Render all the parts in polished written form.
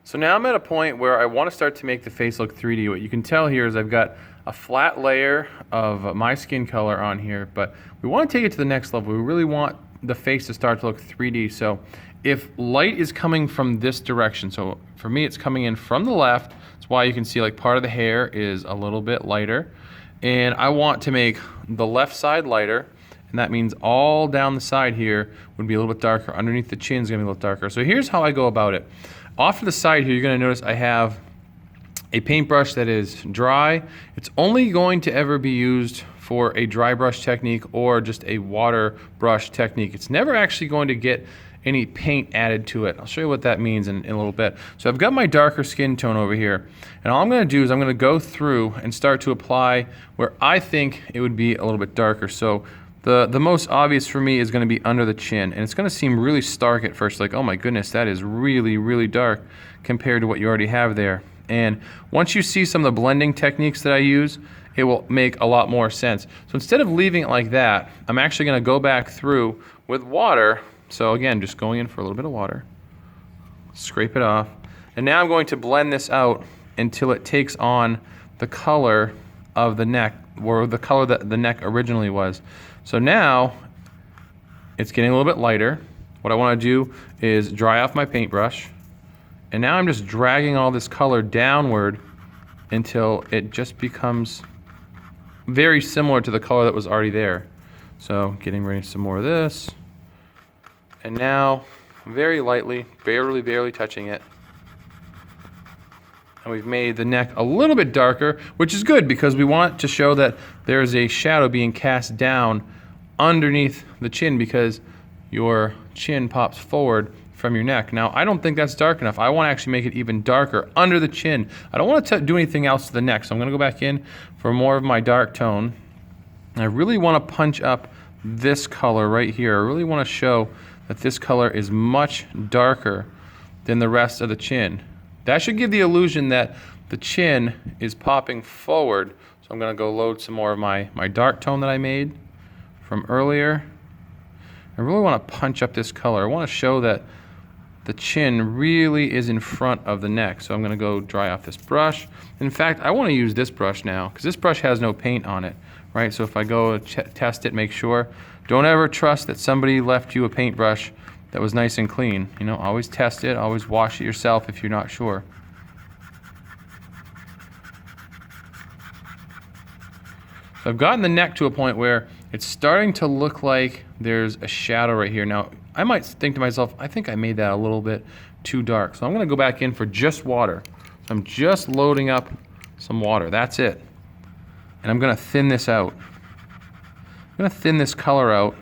So now I'm at a point where I want to start to make the face look 3D. What you can tell here is I've got a flat layer of my skin color on here, but we want to take it to the next level. We really want the face to start to look 3D. So if light is coming from this direction, so for me it's coming in from the left, that's why you can see like part of the hair is a little bit lighter. And I want to make the left side lighter, and that means all down the side here would be a little bit darker. Underneath the chin is going to be a little darker. So here's how I go about it. Off to the side here, you're going to notice I have a paintbrush that is dry. It's only going to ever be used for a dry brush technique or just a water brush technique. It's never actually going to get any paint added to it. I'll show you what that means in a little bit. So I've got my darker skin tone over here, and all I'm going to do is I'm going to go through and start to apply where I think it would be a little bit darker. So the most obvious for me is going to be under the chin, and it's going to seem really stark at first, like, oh my goodness, that is really, really dark compared to what you already have there. And once you see some of the blending techniques that I use, it will make a lot more sense. So instead of leaving it like that, I'm actually going to go back through with water. So again, just going in for a little bit of water, scrape it off, and now I'm going to blend this out until it takes on the color of the neck, or the color that the neck originally was. So now it's getting a little bit lighter. What I want to do is dry off my paintbrush, and now I'm just dragging all this color downward until it just becomes very similar to the color that was already there. So getting ready some more of this, and now very lightly, barely touching it. And we've made the neck a little bit darker, which is good because we want to show that there is a shadow being cast down underneath the chin because your chin pops forward from your neck. Now, I don't think that's dark enough. I want to actually make it even darker under the chin. I don't want to do anything else to the neck, so I'm going to go back in for more of my dark tone. And I really want to punch up this color right here. I really want to show that this color is much darker than the rest of the chin. That should give the illusion that the chin is popping forward. So I'm going to go load some more of my dark tone that I made from earlier. I really want to punch up this color. I want to show that the chin really is in front of the neck. So I'm going to go dry off this brush. In fact, I want to use this brush now because this brush has no paint on it, right? So if I go test it, make sure. Don't ever trust that somebody left you a paintbrush that was nice and clean. You know, always test it, always wash it yourself if you're not sure. So I've gotten the neck to a point where it's starting to look like there's a shadow right here. Now, I might think to myself, I think I made that a little bit too dark. So I'm gonna go back in for just water. So I'm just loading up some water, that's it. And I'm gonna thin this out. I'm gonna thin this color out.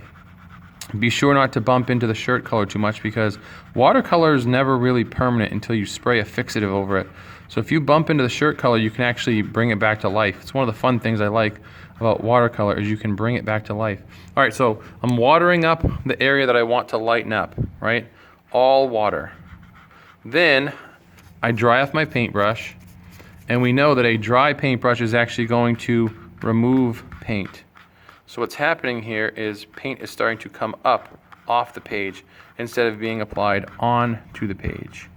Be sure not to bump into the shirt color too much because watercolor is never really permanent until you spray a fixative over it. So if you bump into the shirt color, you can actually bring it back to life. It's one of the fun things I like about watercolor is you can bring it back to life. All right, so I'm watering up the area that I want to lighten up, right? All water. Then I dry off my paintbrush, and we know that a dry paintbrush is actually going to remove paint. So what's happening here is paint is starting to come up off the page instead of being applied onto the page.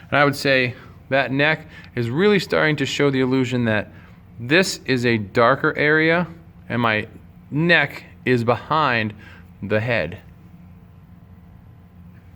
And I would say that neck is really starting to show the illusion that this is a darker area and my neck is behind the head.